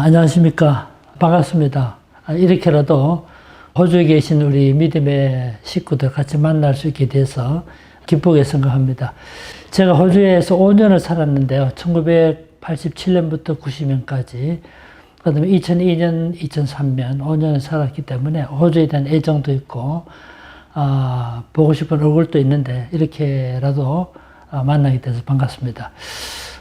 안녕하십니까. 반갑습니다. 이렇게라도 호주에 계신 우리 믿음의 식구들 같이 만날 수 있게 돼서 기쁘게 생각합니다. 제가 호주에서 5년을 살았는데요. 1987년부터 90년까지, 그 다음에 2002년, 2003년 5년을 살았기 때문에 호주에 대한 애정도 있고, 보고 싶은 얼굴도 있는데 이렇게라도 만나게 돼서 반갑습니다.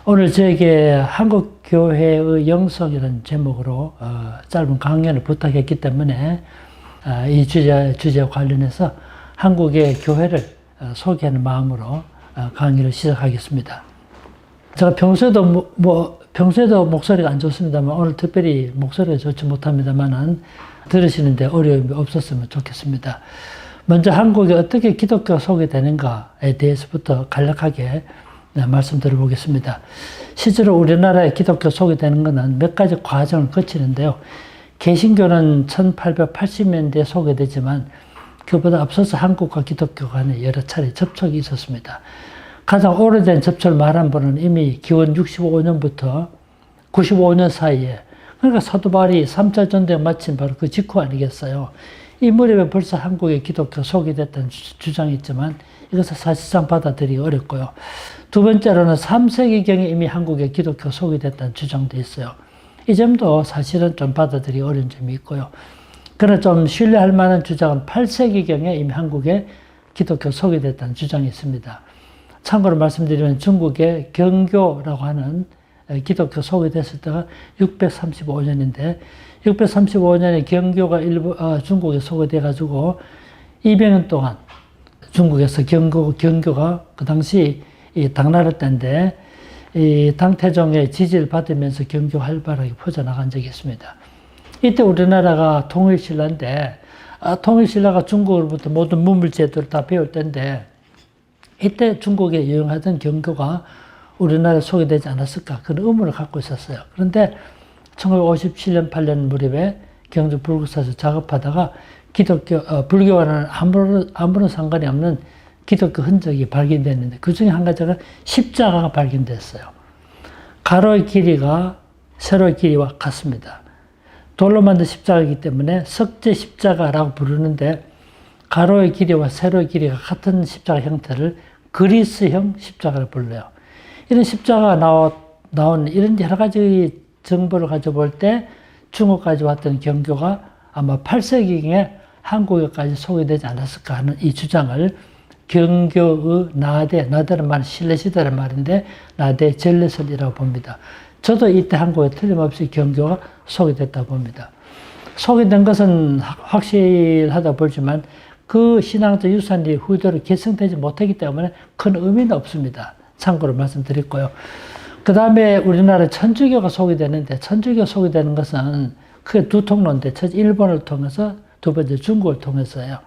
오늘 저에게 한국교회의 영성이라는 제목으로 짧은 강연을 부탁했기 때문에 이 주제와 관련해서 한국의 교회를 소개하는 마음으로 강의를 시작하겠습니다. 제가 평소에도 목소리가 안 좋습니다만 오늘 특별히 목소리가 좋지 못합니다만은 들으시는데 어려움이 없었으면 좋겠습니다. 먼저 한국에 어떻게 기독교가 소개되는가에 대해서부터 간략하게 말씀드려보겠습니다. 실제로 우리나라에 기독교 소개되는 것은 몇 가지 과정을 거치는데요. 개신교는 1880년대에 소개되지만 그보다 앞서서 한국과 기독교 간에 여러 차례 접촉이 있었습니다. 가장 오래된 접촉을 말한 분은 이미 기원 65년부터 95년 사이에, 그러니까 사도 바울이 3차 전쟁 마친 바로 그 직후 아니겠어요. 이 무렵에 벌써 한국에 기독교 소개됐다는 주장이 있지만 이것을 사실상 받아들이기 어렵고요. 두 번째로는 3세기경에 이미 한국에 기독교 소개됐다는 주장도 있어요. 이 점도 사실은 좀 받아들이기 어려운 점이 있고요. 그러나 좀 신뢰할 만한 주장은 8세기경에 이미 한국에 기독교 소개됐다는 주장이 있습니다. 참고로 말씀드리면 중국의 경교라고 하는 기독교 소개됐을 때가 635년인데 635년에 경교가 중국에 소개돼가지고 200년 동안 중국에서 경교가 그 당시 이 당나라 때인데 이 당태종의 지지를 받으면서 경교가 활발하게 퍼져나간 적이 있습니다. 이때 우리나라가 통일신라인데 통일신라가 중국으로부터 모든 문물제도를 다 배울 때인데 이때 중국에 유행하던 경교가 우리나라에 소개되지 않았을까 그런 의문을 갖고 있었어요. 그런데 1957년 8년 무렵에 경주 불국사에서 작업하다가 불교와는 아무런 상관이 없는 기독교 흔적이 발견됐는데 그 중에 한 가지가 십자가가 발견됐어요. 가로의 길이가 세로의 길이와 같습니다. 돌로 만든 십자가이기 때문에 석재 십자가라고 부르는데 가로의 길이와 세로의 길이가 같은 십자가 형태를 그리스형 십자가를 불러요. 이런 십자가가 나온 이런 여러 가지 정보를 가져볼 때 중국까지 왔던 경교가 아마 8세기경에 한국에까지 소개되지 않았을까 하는 이 주장을 경교의 나대는 말은 신라시대란 말인데 나대 전래설이라고 봅니다. 저도 이때 한국에 틀림없이 경교가 소개됐다고 봅니다. 소개된 것은 확실하다 보지만 그 신앙적 유산이 후대로 계승되지 못하기 때문에 큰 의미는 없습니다. 참고로 말씀드렸고요. 그 다음에 우리나라 천주교가 소개되는데 천주교가 소개되는 것은 크게 두 통로인데 첫 일본을 통해서 두 번째 중국을 통해서요.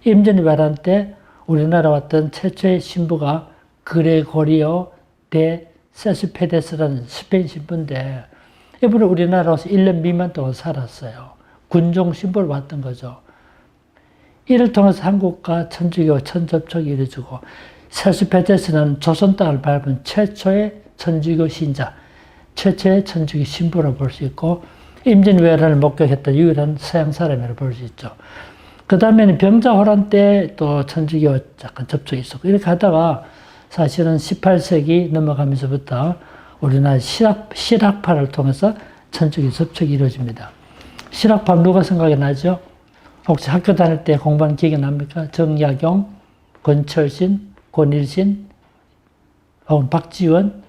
임진왜란 말한 때 우리나라 왔던 최초의 신부가 그레고리오 데 세스페데스라는 스페인 신부인데 이분은 우리나라 와서 1년 미만 동안 살았어요. 군종 신부를 왔던 거죠. 이를 통해서 한국과 천주교 천접촉이 이루어지고 세스페데스는 조선 땅을 밟은 최초의 천주교 신자, 최초의 천주교 신부로 볼 수 있고 임진왜란을 목격했던 유일한 서양 사람이라고 볼 수 있죠. 그 다음에는 병자호란 때 또 천주교 약간 접촉이 있었고 이렇게 하다가 사실은 18세기 넘어가면서부터 우리나라 실학파를 통해서 천주교 접촉이 이루어집니다. 실학파 누가 생각이 나죠? 혹시 학교 다닐 때 공부한 기억이 납니까? 정약용, 권철신, 권일신, 혹은 박지원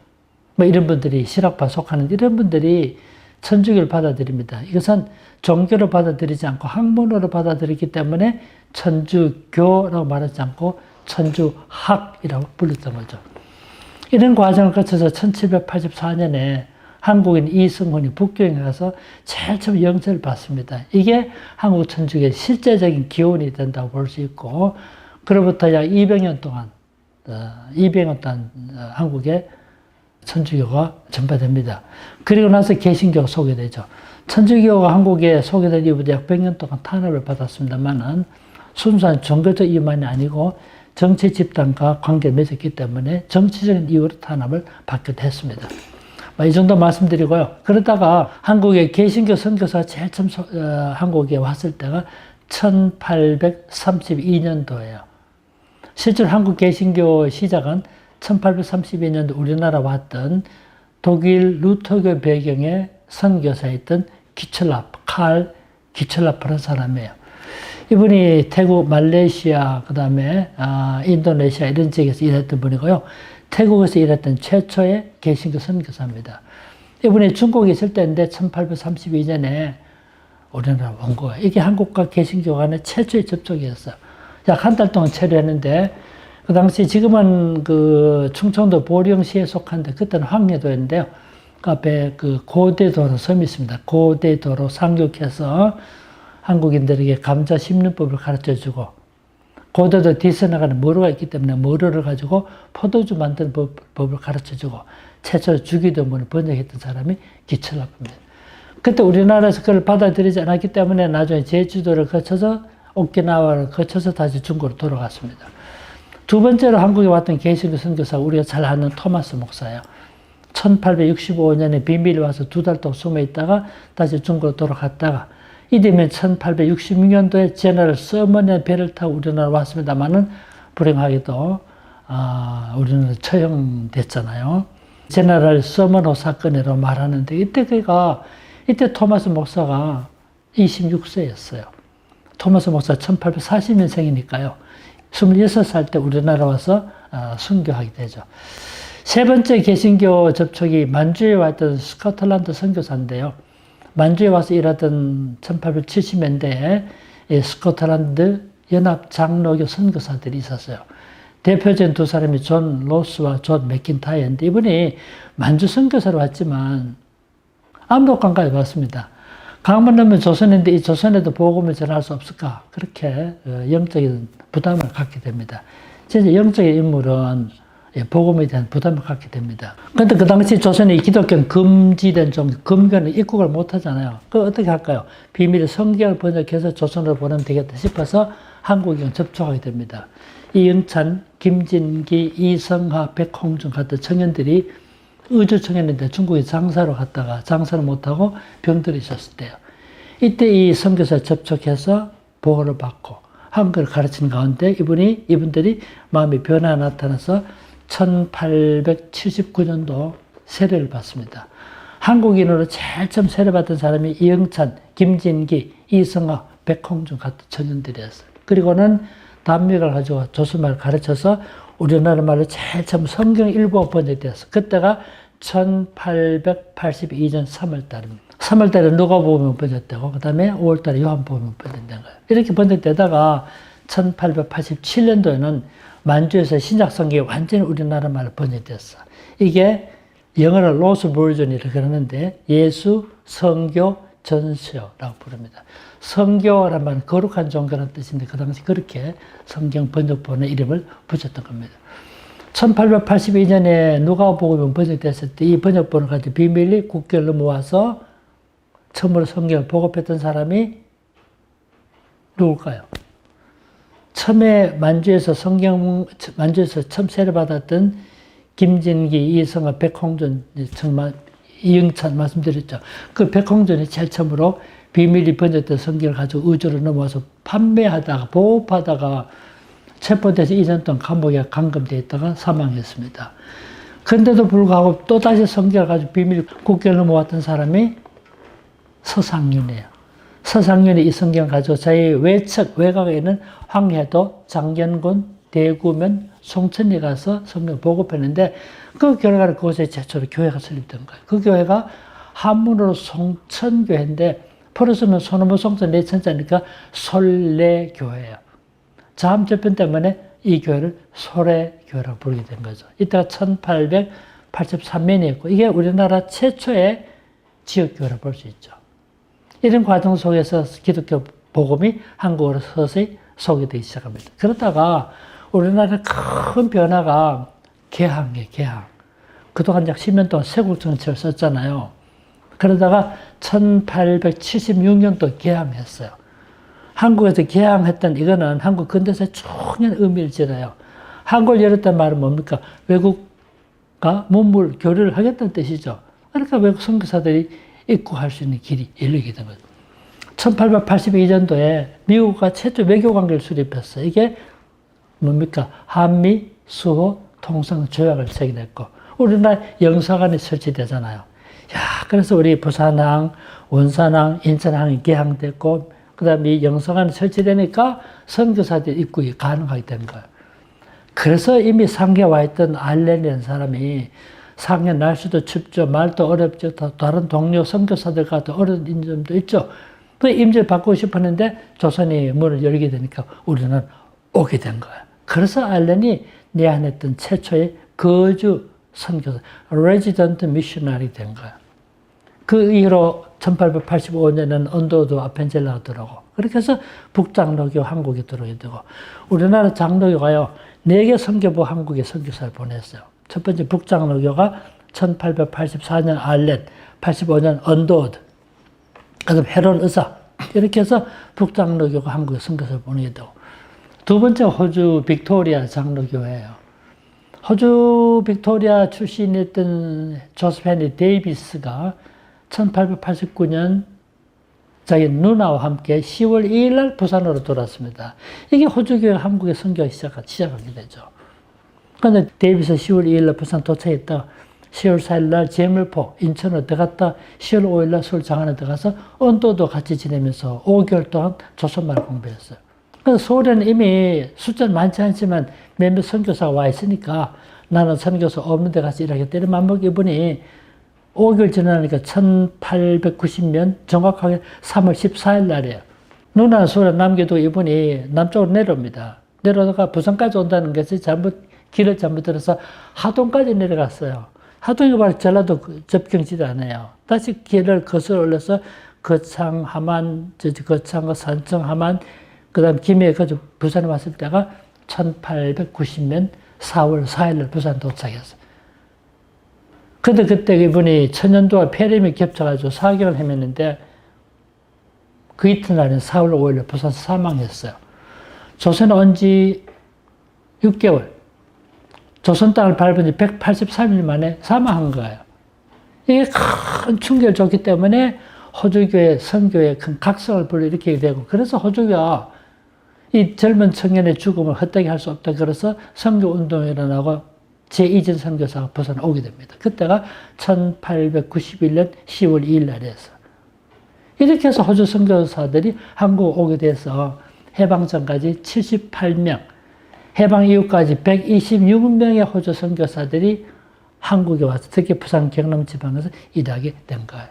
이런 분들이 실학파 속하는 이런 분들이 천주교를 받아들입니다. 이것은 종교로 받아들이지 않고 학문으로 받아들이기 때문에 천주교라고 말하지 않고 천주학이라고 불렀던 거죠. 이런 과정을 거쳐서 1784년에 한국인 이승훈이 북경에 가서 제일 처음 영접을 받습니다. 이게 한국 천주교의 실제적인 기원이 된다고 볼 수 있고 그로부터 약 200년 동안 한국에 천주교가 전파됩니다. 그리고 나서 개신교가 소개되죠. 천주교가 한국에 소개된 이후부터 약 100년 동안 탄압을 받았습니다만은 순수한 종교적 이유만이 아니고 정치 집단과 관계를 맺었기 때문에 정치적인 이유로 탄압을 받기도 했습니다. 이 정도 말씀드리고요. 그러다가 한국의 개신교 선교사가 제일 처음 한국에 왔을 때가 1832년도예요. 실제로 한국 개신교 시작은 1832년도 우리나라 왔던 독일 루터교 배경의 선교사였던 칼 기철라프라는 사람이에요. 이분이 태국, 말레이시아, 그 다음에 인도네시아 이런 지역에서 일했던 분이고요. 태국에서 일했던 최초의 개신교 선교사입니다. 이분이 중국에 있을 때인데 1832년에 우리나라 온 거예요. 이게 한국과 개신교 간의 최초의 접촉이었어요. 약 한 달 동안 체류했는데 그 당시 지금은 그 충청도 보령시에 속한데 그때는 황해도였는데요. 그 앞에 그 고대도로 섬이 있습니다. 고대도로 상륙해서 한국인들에게 감자 심는법을 가르쳐주고 고대도 뒤에서 나가는 머루가 있기 때문에 머루를 가지고 포도주 만드는 법을 가르쳐주고 최초로 주기도문을 번역했던 사람이 기철라프입니다. 그때 우리나라에서 그걸 받아들이지 않았기 때문에 나중에 제주도를 거쳐서 오키나와를 거쳐서 다시 중국으로 돌아갔습니다. 두 번째로 한국에 왔던 개신교 선교사가 우리가 잘 아는 토마스 목사예요. 1865년에 비밀에 와서 2달 동안 숨어 있다가 다시 중국으로 돌아갔다가 이듬해 1866년도에 제너럴 서먼의 배를 타고 우리나라 왔습니다만은 불행하게도 우리나라 처형됐잖아요. 제너럴 서먼호 사건으로 말하는데 이때 토마스 목사가 26세였어요. 토마스 목사 1840년생이니까요. 26살 때 우리나라 와서 순교하게 되죠. 세 번째 개신교 접촉이 만주에 왔던 스코틀랜드 선교사인데요. 만주에 와서 일하던 1870년대에 스코틀랜드 연합 장로교 선교사들이 있었어요. 대표적인 두 사람이 존 로스와 존 맥킨타이어인데 이분이 만주 선교사로 왔지만 압록강까지 왔습니다. 강만 넘으면 조선인데 이 조선에도 복음을 전할 수 없을까? 그렇게 영적인 부담을 갖게 됩니다. 진짜 영적인 인물은 복음에 대한 부담을 갖게 됩니다. 그런데 그 당시 조선의 기독교는 금지된 금교는 입국을 못 하잖아요. 그걸 어떻게 할까요? 비밀의 성경을 번역해서 조선으로 보내면 되겠다 싶어서 한국에 접촉하게 됩니다. 이영찬, 김진기, 이성하, 백홍준 같은 청년들이 의주 청년인데 중국에 장사로 갔다가 장사를 못하고 병들이 있었을 때요. 이때 이 선교사에 접촉해서 보호를 받고 한국을 가르치는 가운데 이분들이 마음의 변화가 나타나서 1879년도 세례를 받습니다. 한국인으로 제일 처음 세례받은 사람이 이영찬, 김진기, 이성하, 백홍준 같은 청년들이었어요. 그리고는 단미를 가지고 조선말을 가르쳐서 우리나라 말로 제일 처음 성경 일부가 번역되었어요. 그때가 1882년 3월달입니다. 3월달에 누가복음이 번역되고 그 다음에 5월달에 요한복음이 번역된 거예요. 이렇게 번역되다가 1887년도에는 만주에서 신약성경이 완전히 우리나라 말로 번역됐어. 이게 영어로 로스 버전이라고 그러는데 예수, 성교, 전서라고 부릅니다. 성교라는 말은 거룩한 종교라는 뜻인데 그 당시 그렇게 성경 번역본의 이름을 붙였던 겁니다. 1882년에 누가복음이 번역됐을 때 이 번역본을 가지고 비밀리 국교를 넘어와서 처음으로 성경을 보급했던 사람이 누굴까요? 처음에 만주에서 처음 세례받았던 김진기, 이성하, 백홍준, 정말 이영찬 말씀드렸죠. 그 백홍준이 제일 처음으로 비밀이 번역된 성경을 가지고 의주로 넘어와서 판매하다가 보급하다가 체포돼서 2년 동안 감옥에 감금되어 있다가 사망했습니다. 그런데도 불구하고 또다시 성경을 가지고 비밀 국교를 넘어왔던 사람이 서상윤이에요. 서상윤이 이 성경을 가지고 자기 외곽에 있는 황해도, 장gen군, 대구면, 송천리 가서 성경을 보급했는데 그 결과로 그곳에 최초로 교회가 설립된 거예요. 그 교회가 한문으로 송천교회인데 풀어서는 소노무 송천 내천자니까 솔레교회예요. 자함절편 때문에 이 교회를 소래교회라고 부르게 된 거죠. 이때가 1883년이었고 이게 우리나라 최초의 지역교회라고 볼 수 있죠. 이런 과정 속에서 기독교 복음이 한국어로 서서히 소개되기 시작합니다. 그러다가 우리나라 큰 변화가 개항이에요, 개항. 그동안 약 10년 동안 세국 정치를 썼잖아요. 그러다가 1876년도 개항했어요. 한국에서 개항했던 이거는 한국 근대사의 중요한 의미를 지녀요. 한국을 열었다는 말은 뭡니까? 외국과 문물 교류를 하겠다는 뜻이죠. 그러니까 외국 선교사들이 입국할 수 있는 길이 열리게 된 거죠. 1882년도에 미국과 최초 외교관계를 수립했어요. 이게 뭡니까? 한미 수호 통상 조약을 체결했고, 우리나라 영사관이 설치되잖아요. 야, 그래서 우리 부산항, 원산항, 인천항이 개항됐고, 그 다음에 이 영사관이 설치되니까 선교사들 입국이 가능하게 된 거예요. 그래서 이미 상계에 와 있던 알렌이라는 사람이 상계 날씨도 춥죠, 말도 어렵죠, 다른 동료 선교사들과 더 어려운 점도 있죠. 그 임지를 받고 싶었는데 조선이 문을 열게 되니까 우리는 오게 된 거예요. 그래서 알렌이 내한했던 최초의 거주 선교사, 레지던트 미셔너리 된 거예요. 그 이후로 1885년에는 언더우드 아펜젤라가 들어오고, 그렇게 해서 북장로교 한국에 들어오게 되고, 우리나라 장로교가요, 4개 선교부 한국에 선교사를 보냈어요. 첫 번째 북장로교가 1884년 알렌, 85년 언더우드, 그다음 헤론 의사, 이렇게 해서 북장로교가 한국에 선교사를 보내게 되고, 두 번째 호주 빅토리아 장로교회예요. 호주 빅토리아 출신이었던 조셉 헨리 데이비스가 1889년 자기 누나와 함께 10월 2일 날 부산으로 돌아왔습니다. 이게 호주교회가 한국에 선교하기 시작하게 되죠. 그런데 데이비스 10월 2일 날 부산 도착했다가 10월 4일 날 제물포 인천으로 들어갔다 10월 5일 날 서울 장안에 들어가서 언도도 같이 지내면서 5개월 동안 조선말을 공부했어요. 그래서 서울에는 이미 숫자는 많지 않지만 몇몇 선교사가 와 있으니까 나는 선교사 없는 데 가서 일하겠다 이런 맘먹고 이분이 5개월 지나니까 1890년 정확하게 3월 14일 날이에요. 누나는 서울에 남겨두고 이분이 남쪽으로 내려옵니다. 내려다가 부산까지 온다는 것이 길을 잘못 들어서 하동까지 내려갔어요. 하동이 바로 전라도 접경지대 아니에요. 다시 길을 거슬러 올려서 거창, 함안, 거창, 산청, 함안, 그 다음 김해까지 부산에 왔을 때가 1890년 4월 4일 날 부산 도착했어요. 근데 그때 이분이 천년도와 폐렴이 겹쳐가지고 4개월 헤맸는데 그 이튿날인 4월 5일 날 부산에서 사망했어요. 조선에 온 지 6개월. 조선 땅을 밟은 지 183일 만에 사망한 거예요. 이게 큰 충격을 줬기 때문에 호주교회, 선교에 큰 각성을 불러일으키게 되고, 그래서 호주교가 이 젊은 청년의 죽음을 헛되게 할 수 없다. 그래서 선교운동이 일어나고 제2전 선교사가 부산에 오게 됩니다. 그때가 1891년 10월 2일 날이었어요. 이렇게 해서 호주 선교사들이 한국에 오게 돼서 해방 전까지 78명, 해방 이후까지 126명의 호주 선교사들이 한국에 와서 특히 부산 경남 지방에서 일하게 된 거예요.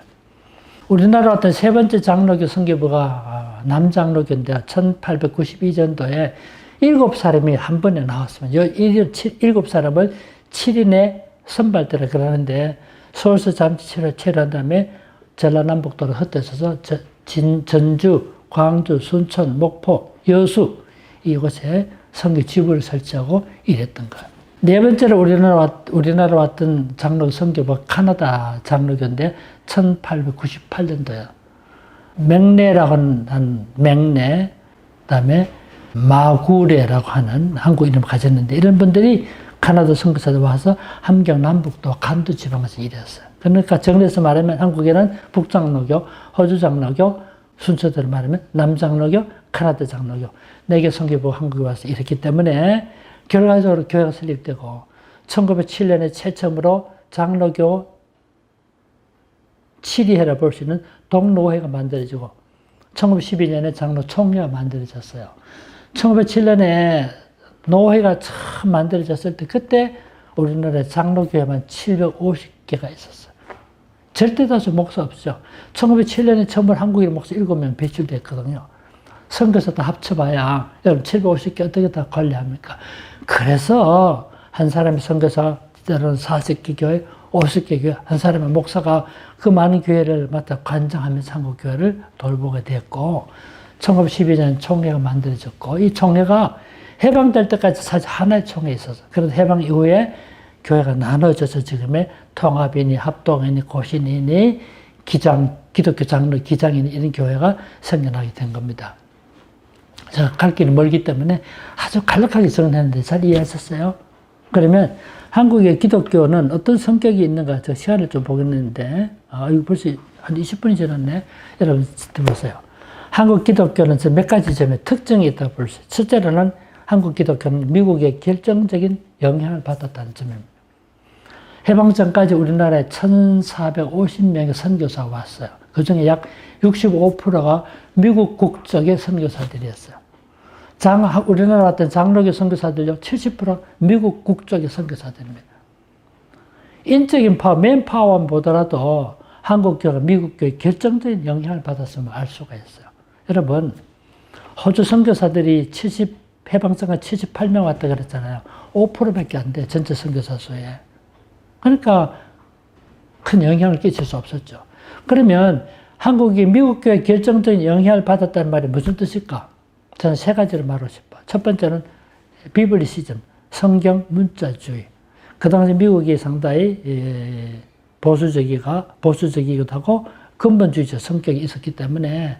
우리나라 어떤 세 번째 장로교 선교부가 남장로교인데 1892년도에 7사람이 한 번에 나왔습니다. 7사람을 7인의 선발대라 그러는데 서울서 잠시 체류한 다음에 전라남북도로 흩어져서 전주, 광주, 순천, 목포, 여수 이곳에 선교 지부를 설치하고 일했던 거예요. 네 번째로 우리나라 왔던 장로교 선교부가 카나다 장로교인데 1898년도에 맹래라고 하는 맹래, 그다음에 마구레라고 하는 한국 이름을 가졌는데 이런 분들이 카나다 선교사들 와서 함경 남북도 간도 지방에서 일했어요. 그러니까 정리해서 말하면 한국에는 북장로교, 호주장로교, 순서대로 말하면 남장로교, 카나다 장로교 4개 선교부가 한국에 와서 일했기 때문에 결과적으로 교회가 설립되고 1907년에 최초로 장로교 7위회라 볼 수 있는 동로회가 만들어지고 1912년에 장로 총회가 만들어졌어요. 1907년에 노회가 처음 만들어졌을 때 그때 우리나라에 장로교회만 750개가 있었어요. 절대 다수 목사 없죠. 1907년에 처음으로 한국인 목사 7명 배출됐거든요. 선교사 다 합쳐봐야 여러분 750개 어떻게 다 관리합니까? 그래서 한 사람이 선교사 때로는 40개 교회, 50개 교회, 한 사람의 목사가 그 많은 교회를 맡아 관장하면서 한국 교회를 돌보게 됐고 1912년 총회가 만들어졌고 이 총회가 해방될 때까지 사실 하나의 총회에 있었어요. 그래서 해방 이후에 교회가 나눠져서 지금의 통합이니 합동이니 고신이니 기독교 장로 기장이니 이런 교회가 생겨나게 된 겁니다. 제가 갈 길이 멀기 때문에 아주 간략하게 정리했는데 잘 이해하셨어요? 그러면 한국의 기독교는 어떤 성격이 있는가, 저 시간을 좀 보겠는데, 이거 벌써 한 20분이 지났네. 여러분, 들어보세요. 한국 기독교는 몇 가지 점에 특징이 있다고 볼 수 있어요. 첫째로는 한국 기독교는 미국의 결정적인 영향을 받았다는 점입니다. 해방 전까지 우리나라에 1,450명의 선교사가 왔어요. 그 중에 약 65%가 미국 국적의 선교사들이었어요. 우리나라 같은 장로교 선교사들요, 70% 미국 국적의 선교사들입니다. 인적인 파워, 맨파워만 보더라도 한국교가 미국교의 결정적인 영향을 받았음을 알 수가 있어요. 여러분, 호주 선교사들이 해방 전까지 78명 왔다 그랬잖아요. 5%밖에 안 돼, 전체 선교사 수에. 그러니까 큰 영향을 끼칠 수 없었죠. 그러면 한국이 미국교의 결정적인 영향을 받았다는 말이 무슨 뜻일까? 저는 세 가지를 말하고 싶어요. 첫 번째는 비블리시즘, 성경 문자주의. 그 당시 미국이 상당히 보수적이기도 하고 근본주의적 성격이 있었기 때문에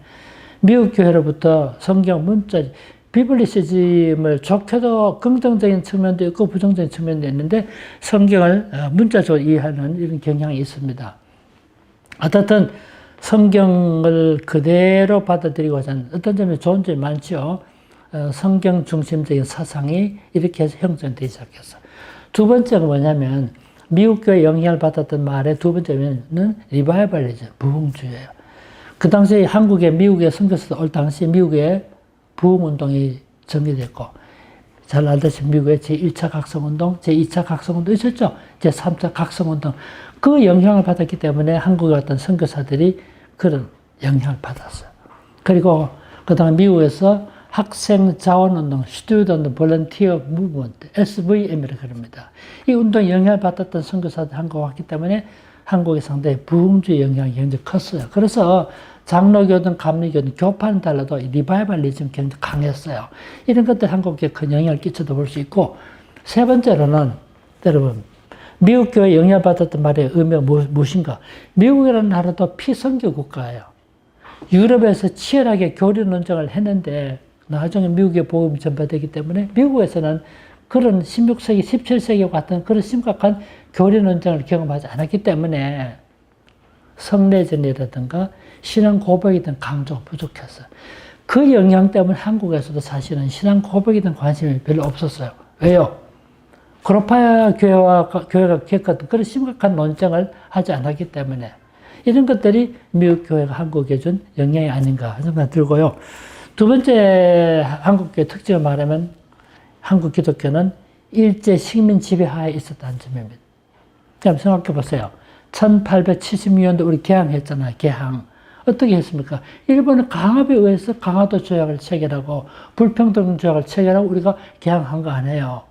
미국 교회로부터 성경 문자주의, 비블리시즘을 좋게도 긍정적인 측면도 있고 부정적인 측면도 있는데 성경을 문자적으로 이해하는 이런 경향이 있습니다. 어떻든 성경을 그대로 받아들이고자 하는 어떤 점이 좋은 점이 많죠. 성경 중심적인 사상이 이렇게 해서 형성되기 시작했어요. 두 번째가 뭐냐면 미국 교회 영향을 받았던 말의 두 번째는 리바이벌리즘, 부흥주의예요. 그 당시 미국의 선교사들 올 당시 미국의 부흥운동이 전개됐고, 잘 알다시피 미국의 제1차 각성운동, 제2차 각성운동 있었죠? 제3차 각성운동. 그 영향을 받았기 때문에 한국의 어떤 선교사들이 그런 영향을 받았어요. 그리고 그 다음에 미국에서 학생 자원운동, Student Volunteer Movement, SVM이라고 그럽니다. 이 운동에 영향을 받았던 선교사들이 한국에 왔기 때문에 한국의 상당히 부흥주의 영향이 굉장히 컸어요. 그래서 장로교든 감리교든 교파는 달라도 리바이벌리즘 굉장히 강했어요. 이런 것들 한국에 큰 영향을 끼쳐도 볼 수 있고, 세 번째로는 여러분, 미국 교회에 영향받았던 말의 의미가 무엇인가? 미국이라는 나라도 피선교 국가예요. 유럽에서 치열하게 교리 논쟁을 했는데 나중에 미국의 복음이 전파되기 때문에 미국에서는 그런 16세기, 17세기 같은 그런 심각한 교리 논쟁을 경험하지 않았기 때문에 성례전이라든가 신앙 고백에 대한 강조가 부족했어요. 그 영향 때문에 한국에서도 사실은 신앙 고백에 대한 관심이 별로 없었어요. 왜요? 그로파야 교회가 겪었던 그런 심각한 논쟁을 하지 않았기 때문에 이런 것들이 미국 교회가 한국에 준 영향이 아닌가 하는 생각이 들고요. 두 번째 한국교회 특징을 말하면 한국 기독교는 일제 식민 지배하에 있었다는 점입니다. 그럼 생각해 보세요. 1876년도 우리 개항했잖아요. 개항. 어떻게 했습니까? 일본은 강압에 의해서 강화도 조약을 체결하고 불평등 조약을 체결하고 우리가 개항한 거 아니에요.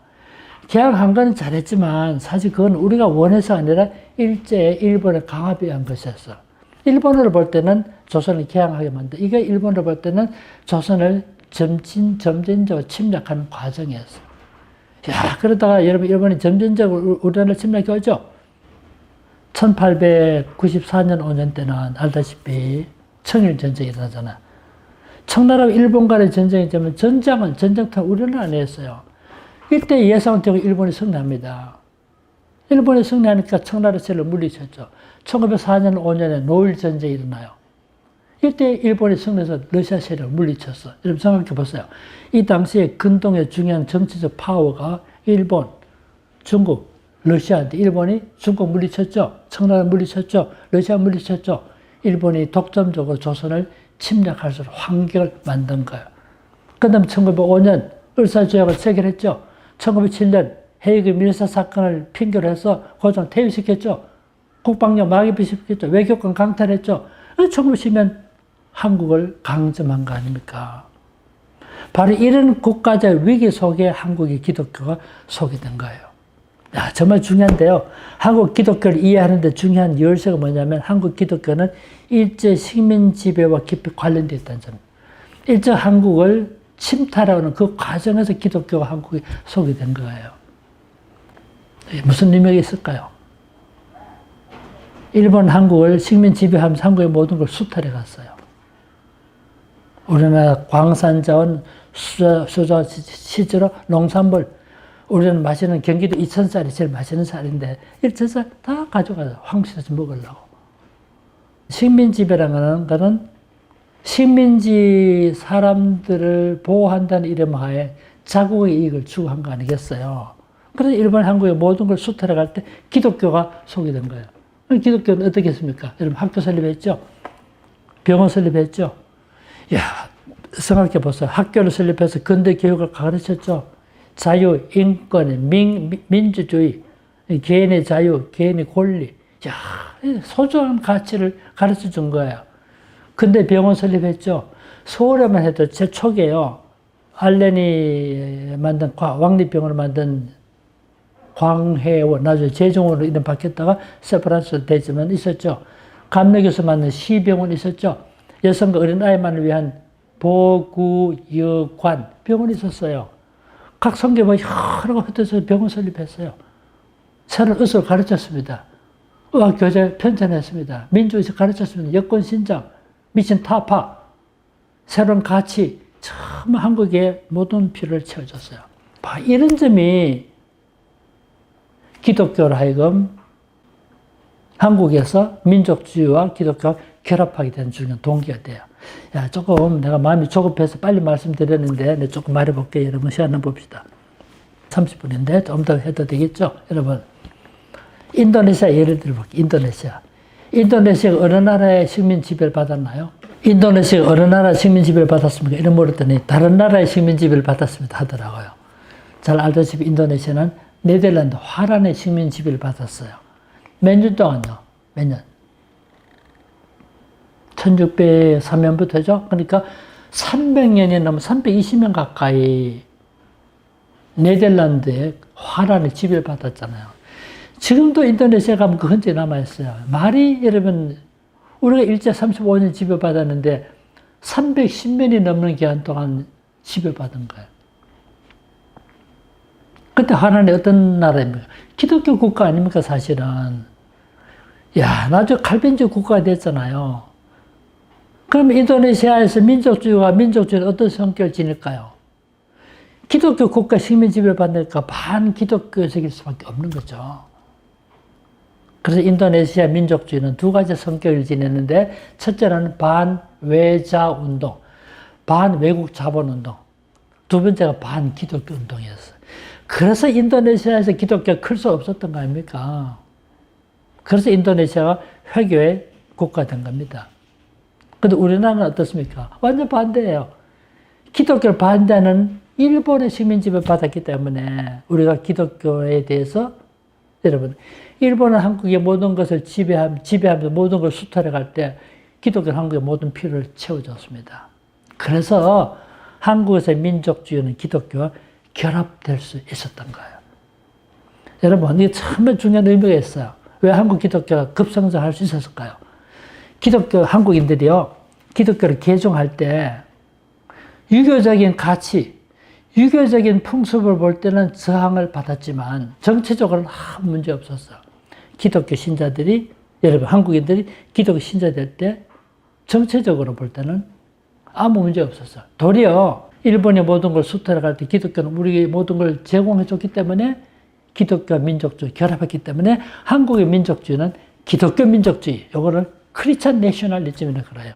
개항한 건 잘했지만 사실 그건 우리가 원해서 아니라 일제에 일본의 강압에 의한 것이었어. 일본으로 볼 때는 조선을 개항하게 만든, 이게 일본으로 볼 때는 조선을 점진적으로 침략하는 과정이었어. 야, 그러다가 여러분 일본이 점진적으로 우리나라를 침략해 오죠? 1894년 5년 때는 알다시피 청일전쟁이 일어나잖아. 청나라와 일본 간의 전쟁이지만 전쟁터는 우리나라 안에 했어요. 이때 예상되고 일본이 승리합니다. 일본이 승리하니까 청나라 세력을 물리쳤죠. 1904년 5년에 노일 전쟁이 일어나요. 이때 일본이 승리해서 러시아 세력을 물리쳤어. 여러분 생각해 보세요. 이 당시에 근동의 중요한 정치적 파워가 일본, 중국, 러시아인데 일본이 중국 물리쳤죠. 청나라 물리쳤죠. 러시아 물리쳤죠. 일본이 독점적으로 조선을 침략할 수 있는 환경을 만든 거예요. 그 다음에 1905년 을사조약을 체결했죠. 1907년 헤이그 밀사 사건을 핑계로 해서 고종 퇴위시켰죠. 국방력 마비시켰죠. 외교권 강탈했죠. 1910년 한국을 강점한 거 아닙니까? 바로 이런 국가적 위기 속에 한국의 기독교가 소개된 거예요. 야, 정말 중요한데요. 한국 기독교를 이해하는 데 중요한 열쇠가 뭐냐면 한국 기독교는 일제 식민 지배와 깊이 관련되어 있다는 점입니다. 일제 한국을 침탈하는 그 과정에서 기독교가 한국에 소개된 거예요. 무슨 의미가 있을까요? 일본 한국을 식민 지배하면서 한국의 모든 걸 수탈해 갔어요. 우리나라 광산자원, 수자, 시제로 농산물, 우리는 마시는 경기도 이천쌀이 제일 맛있는 쌀인데 일천쌀 다 가져가서 황실에서 먹으려고. 식민지배라는 거는 식민지 사람들을 보호한다는 이름 하에 자국의 이익을 추구한 거 아니겠어요. 그래서 일본 한국의 모든 걸 수탈해 갈 때 기독교가 속이 된 거예요. 기독교는 어떻게 했습니까? 여러분 학교 설립했죠? 병원 설립했죠? 야, 생각해 보세요. 학교를 설립해서 근대 교육을 가르쳤죠? 자유, 인권, 민주주의, 개인의 자유, 개인의 권리. 야, 소중한 가치를 가르쳐 준 거예요. 근데 병원 설립했죠? 서울에만 해도 최초게요. 알렌이 만든 왕립병원을 만든 광해원, 나중에 재종원으로 이름 바뀌었다가 세브란스 되지만 있었죠. 감독에서 만든 시병원 있었죠. 여성과 어린아이만을 위한 보구여관 병원이 있었어요. 각 성교부가 여러 흩어져서 병원 설립했어요. 새로운 의술을 가르쳤습니다. 의학 교재 편찬했습니다. 민주의식 가르쳤습니다. 여권 신장, 미친 타파, 새로운 가치, 참 한국의 모든 필요를 채워줬어요. 이런 점이 기독교로 하여금 한국에서 민족주의와 기독교가 결합하게 된 중요한 동기가 돼요. 야, 조금 내가 마음이 조급해서 빨리 말씀드렸는데, 내가 조금 말해볼게요. 여러분, 시간 한번 봅시다. 30분인데, 좀 더 해도 되겠죠? 여러분. 인도네시아 예를 들어볼게요. 인도네시아가 어느 나라의 식민 지배를 받았나요? 인도네시아가 어느 나라의 식민 지배를 받았습니까? 이런 물었더니, 다른 나라의 식민 지배를 받았습니다. 하더라고요. 잘 알다시피 인도네시아는 네덜란드 화란의 식민 지배를 받았어요. 몇 년 동안요? 몇 년? 1603년부터죠. 그러니까 300년이 넘은 320년 가까이 네덜란드의 화란의 지배를 받았잖아요. 지금도 인도네시아 가면 그 흔적이 남아있어요. 말이 여러분, 우리가 일제 35년 지배받았는데 310년이 넘는 기간 동안 지배받은 거예요. 그때 화란이 어떤 나라입니까? 기독교 국가 아닙니까, 사실은. 야, 나중에 칼빈주의 국가가 됐잖아요. 그럼 인도네시아에서 민족주의는 어떤 성격을 지닐까요? 기독교 국가 식민 지배를 받으니까 반기독교적일 수밖에 없는 거죠. 그래서 인도네시아 민족주의는 두 가지 성격을 지내는데, 첫째는 반외자 운동, 반외국 자본 운동. 두 번째가 반기독교 운동이었어요. 그래서 인도네시아에서 기독교가 클 수 없었던 거 아닙니까? 그래서 인도네시아가 회교의 국가가 된 겁니다. 근데 우리나라는 어떻습니까? 완전 반대예요. 기독교를 반대하는 일본의 식민지배를 받았기 때문에 우리가 기독교에 대해서, 여러분, 일본은 한국의 모든 것을 지배하면서 모든 걸 수탈해 갈 때 기독교는 한국의 모든 필요를 채워줬습니다. 그래서 한국에서의 민족주의는 기독교와 결합될 수 있었던 거예요. 여러분, 이게 참 중요한 의미가 있어요. 왜 한국 기독교가 급성장할 수 있었을까요? 기독교 한국인들이요, 기독교를 개종할 때 유교적인 가치, 유교적인 풍습을 볼 때는 저항을 받았지만 정체적으로는 아무 문제 없었어요. 기독교 신자들이, 여러분 한국인들이 기독교 신자 될 때 정체적으로 볼 때는 아무 문제 없었어요. 도리어 일본의 모든 걸 수탈해 갈 때 기독교는 우리에게 모든 걸 제공해 줬기 때문에 기독교와 민족주의 결합했기 때문에 한국의 민족주의는 기독교 민족주의, 요거를 크리스찬 내셔널리즘이라고 그래요.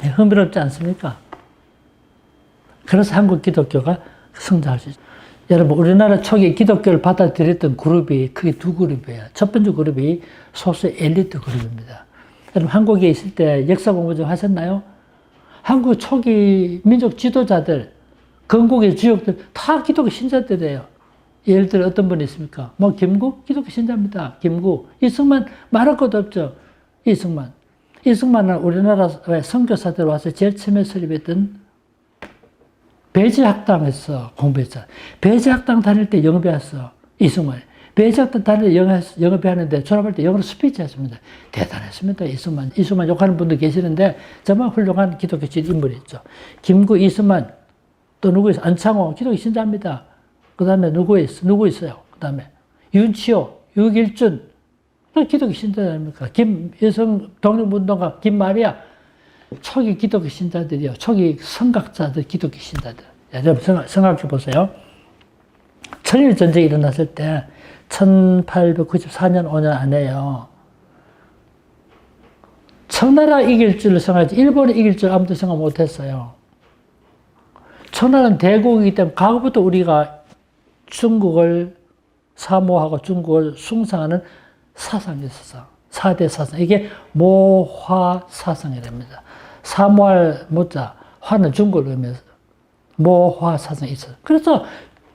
흥미롭지 않습니까? 그래서 한국 기독교가 성장할 수 있어요. 여러분, 우리나라 초기 기독교를 받아들였던 그룹이 크게 두 그룹이에요. 첫 번째 그룹이 소수 엘리트 그룹입니다. 여러분, 한국에 있을 때 역사 공부 좀 하셨나요? 한국 초기 민족 지도자들, 건국의 주역들 다 기독교 신자들이에요. 예를 들어 어떤 분이 있습니까? 김구? 기독교 신자입니다. 김구. 이승만 말할 것도 없죠. 이승만은 우리나라에 선교사들 와서 제일 처음에 설립했던 배제학당에서 공부했어요. 배제학당 다닐 때 영어 배웠어. 이승만. 배제학당 다닐 때 영어 배웠는데 졸업할 때 영어로 스피치 했습니다. 대단했습니다. 이승만 욕하는 분도 계시는데 정말 훌륭한 기독교적 인물이었죠. 김구, 이승만, 또 누구 있어요? 안창호, 기독교 신자입니다. 그 다음에 누구 있어요? 그 다음에 윤치호, 유길준, 기독교 신자 아닙니까? 여성 독립운동가 김마리아, 초기 기독교 신자들이요. 초기 성각자들, 기독교 신자들. 여러분 생각해 보세요. 청일전쟁이 일어났을 때 1894년 5년 안에요. 청나라 이길 줄 생각하지 일본이 이길 줄 아무도 생각 못했어요. 청나라는 대국이기 때문에 과거부터 우리가 중국을 사모하고 중국을 숭상하는 사상이 있었어. 4대 사상. 이게 모화 사상이랍니다. 사모할 모자, 화는 중국을 의미해서 모화 사상이 있어요. 그래서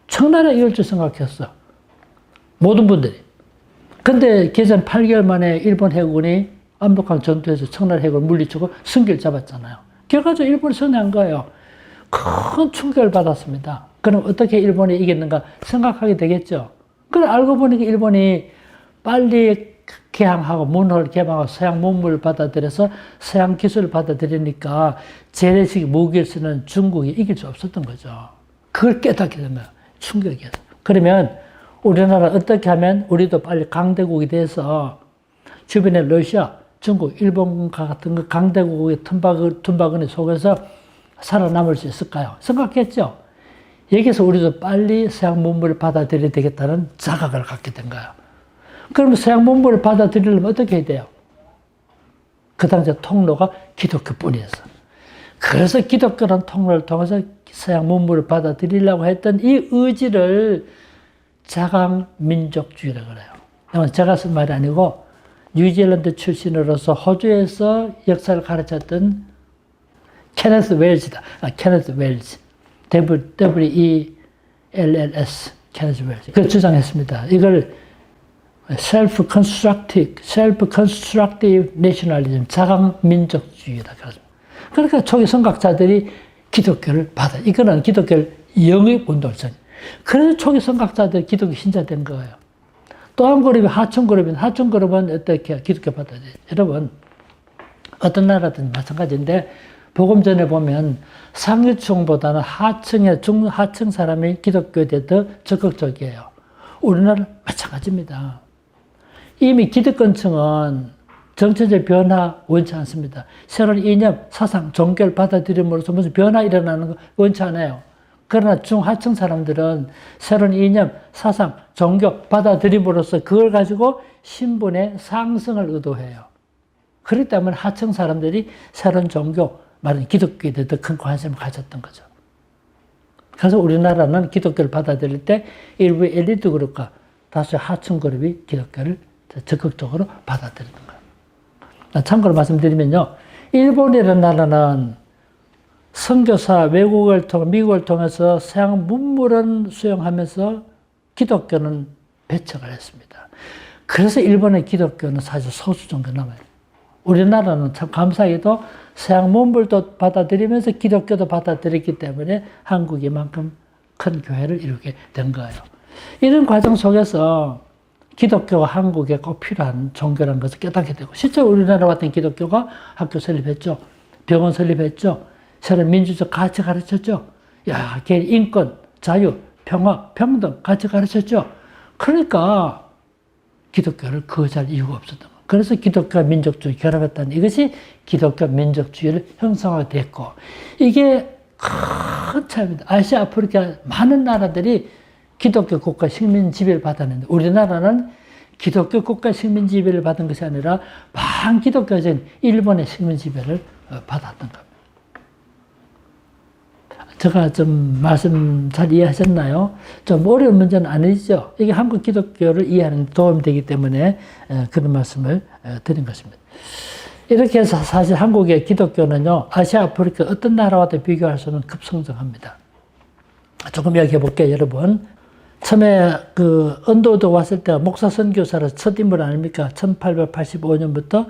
청나라 이길 줄 생각했어. 모든 분들이. 근데 개전 8개월 만에 일본 해군이 압록강 전투에서 청나라 해군을 물리치고 승기를 잡았잖아요. 결과적으로 일본이 승리한 거예요. 큰 충격을 받았습니다. 그럼 어떻게 일본이 이겼는가 생각하게 되겠죠. 그걸 알고 보니까 일본이 빨리 개항하고 문호를 개방하고 서양 문물을 받아들여서 서양 기술을 받아들이니까 재래식 무기를 쓰는 중국이 이길 수 없었던 거죠. 그걸 깨닫게 된 거예요. 충격이었어요. 그러면 우리나라 어떻게 하면 우리도 빨리 강대국이 돼서 주변에 러시아, 중국, 일본과 같은 강대국의 tum바구니 속에서 살아남을 수 있을까요? 생각했죠. 여기서 우리도 빨리 서양 문물을 받아들여야 되겠다는 자각을 갖게 된 거예요. 그러면 서양 문물을 받아들이려면 어떻게 해야 돼요? 그 당시 통로가 기독교뿐이었어. 그래서 기독교라는 통로를 통해서 서양 문물을 받아들이려고 했던 이 의지를 자강민족주의라고 그래요. 제가 쓴 말이 아니고 뉴질랜드 출신으로서 호주에서 역사를 가르쳤던 케네스 웰즈다. 케네스 웰즈. W-E-L-L-S. 케네스 웰즈. 그 주장했습니다. 이걸 self-constructive nationalism, 자강민족주의다. 그러니까 초기 선각자들이 기독교를 받아. 이거는 기독교를 영입운동을 전. 그래서 초기 선각자들이 기독교 신자된 거예요. 또 한 그룹이 하층그룹인데 하층그룹은 어떻게 기독교 받아야 돼요? 여러분 어떤 나라든 마찬가지인데 복음전에 보면 상류층보다는 하층의 중하층 사람이 기독교에 대해 더 적극적이에요. 우리나라 마찬가지입니다. 이미 기득권층은 정치적 변화 원치 않습니다. 새로운 이념, 사상, 종교를 받아들임으로써 무슨 변화 일어나는 거 원치 않아요. 그러나 중하층 사람들은 새로운 이념, 사상, 종교 받아들임으로써 그걸 가지고 신분의 상승을 의도해요. 그렇기 때문에 하층 사람들이 새로운 종교, 말하는 기독교에 대해 더 큰 관심을 가졌던 거죠. 그래서 우리나라는 기독교를 받아들일 때 일부 엘리트 그룹과 다수 하층 그룹이 기독교를 적극적으로 받아들이는 거예요. 참고로 말씀드리면요. 일본이라는 나라는 선교사, 미국을 통해서 서양 문물은 수용하면서 기독교는 배척을 했습니다. 그래서 일본의 기독교는 사실 소수 정도 남아요. 우리나라는 참 감사하게도 서양 문물도 받아들이면서 기독교도 받아들였기 때문에 한국이 만큼 큰 교회를 이루게 된 거예요. 이런 과정 속에서 기독교가 한국에 꼭 필요한 종교라는 것을 깨닫게 되고, 실제 우리나라 같은 기독교가 학교 설립했죠. 병원 설립했죠. 새로운 민주적 가치 가르쳤죠. 야, 개인 인권, 자유, 평화, 평등 가치 가르쳤죠. 그러니까 기독교를 거절할 이유가 없었던 거예요. 그래서 기독교와 민족주의 결합했다는 이것이 기독교 민족주의를 형성하게 됐고, 이게 큰 차이입니다. 아시아, 아프리카 많은 나라들이 기독교 국가 식민 지배를 받았는데 우리나라는 기독교 국가 식민 지배를 받은 것이 아니라 반기독교적인 일본의 식민 지배를 받았던 겁니다. 제가 좀 말씀 잘 이해하셨나요? 좀 어려운 문제는 아니죠. 이게 한국 기독교를 이해하는 데 도움이 되기 때문에 그런 말씀을 드린 것입니다. 이렇게 해서 사실 한국의 기독교는요, 아시아, 아프리카 어떤 나라와도 비교할 수는 급성장합니다. 조금 이야기해 볼게요, 여러분. 처음에 언도도 왔을 때 목사 선교사로 첫 인물 아닙니까? 1885년부터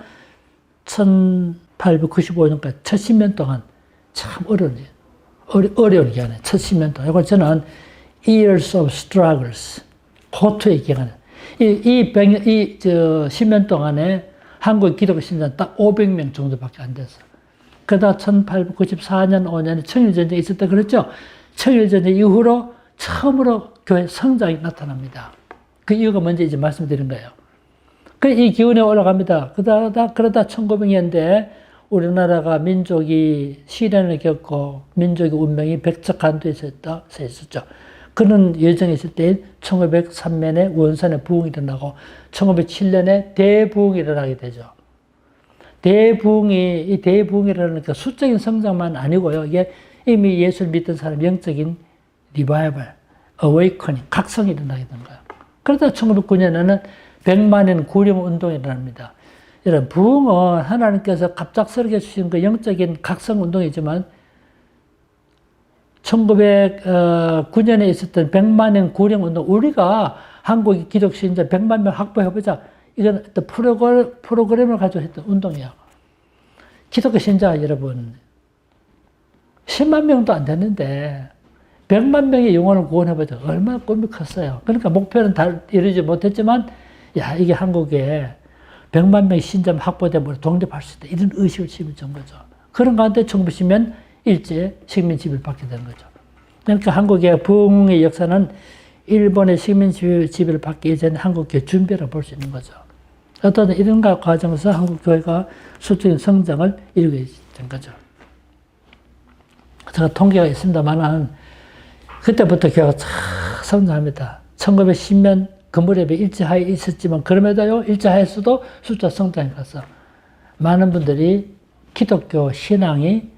1895년까지 첫 10년 동안 참 어려운 기간에 첫 10년 동안. 이걸 저는 years of struggles, 고투의 기간에. 이 10년 동안에 한국 기독교 신자는 딱 500명 정도밖에 안 됐어. 그러다 1894년, 5년에 청일전쟁이 있을 때 그랬죠? 청일전쟁 이후로 처음으로 교회 성장이 나타납니다. 그 이유가 뭔지 이제 말씀드린 거예요. 이 기운이 올라갑니다. 그러다 1900년대에 우리나라가 민족이 시련을 겪고 민족의 운명이 백척간두에 서 있었죠. 그런 예정이 있을 때 1903년에 원산에 부흥이 일어나고 1907년에 대부흥이 일어나게 되죠. 이 대부흥이 일어나니까 수적인 성장만 아니고요. 이게 이미 예수를 믿던 사람 영적인 리바이벌, 어웨이커닝, 각성이 일어나게 된 거예요. 그러다 1909년에는 100만년 구령 운동이 일어납니다. 이런 부흥은 하나님께서 갑작스럽게 주신 그 영적인 각성 운동이지만 1909년에 있었던 100만년 구령 운동, 우리가 한국의 기독 신자 100만 명 확보해보자. 이건 어떤 프로그램을 가지고 했던 운동이야. 기독교 신자 여러분, 10만 명도 안 됐는데 100만 명의 영혼을 구원해보자. 얼마나 꿈이 컸어요. 그러니까 목표는 다 이루지 못했지만, 야, 이게 한국에 100만 명의 신자 확보되면 독립할 수 있다. 이런 의식을 심어준 거죠. 그런 가운데 1910년 일제 식민 지배를 받게 된 거죠. 그러니까 한국의 부흥의 역사는 일본의 식민 지배를 받기 이전에 한국교회 준비라고 볼 수 있는 거죠. 어떤 이런 과정에서 한국교회가 수적인 성장을 이루게 된 거죠. 제가 통계가 있습니다만 그때부터 교회가 쫙 성장합니다. 1910년 그 무렵에 일제하에 있었지만 그럼에도요, 일제하에서도 숫자 성장이 갔어. 많은 분들이 기독교 신앙이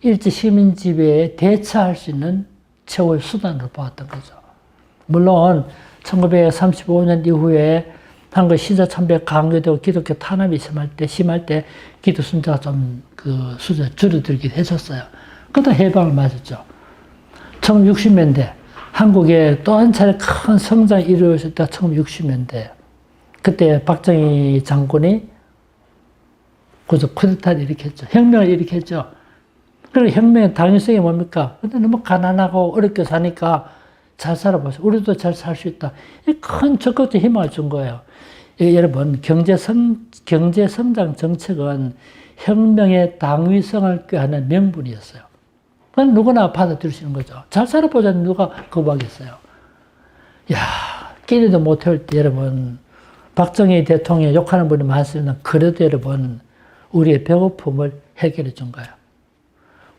일제 식민 지배에 대처할 수 있는 최고의 수단으로 보았던 거죠. 물론 1935년 이후에 한국 신자 참배 강요되고 기독교 탄압이 심할 때 기도 순자가 좀 그 숫자 줄어들긴 했었어요. 그러다 해방을 맞았죠. 1960년대 한국에 또 한 차례 큰 성장이 이루어졌을 때가 1960년대. 그때 박정희 장군이 쿠데타를 일으켰죠. 혁명을 일으켰죠. 그리고 혁명의 당위성이 뭡니까? 근데 너무 가난하고 어렵게 사니까 잘 살아보세요. 우리도 잘 살 수 있다. 이 큰 적극적 희망을 준 거예요. 여러분, 경제 성장 정책은 혁명의 당위성을 꾀하는 명분이었어요. 그건 누구나 받아들일 수 있는 거죠. 잘 살아보자는 누가 거부하겠어요. 야, 끼리도 못 태울 때 여러분, 박정희 대통령 욕하는 분이 많습니다. 그래도 여러분, 우리의 배고픔을 해결해 준 거예요.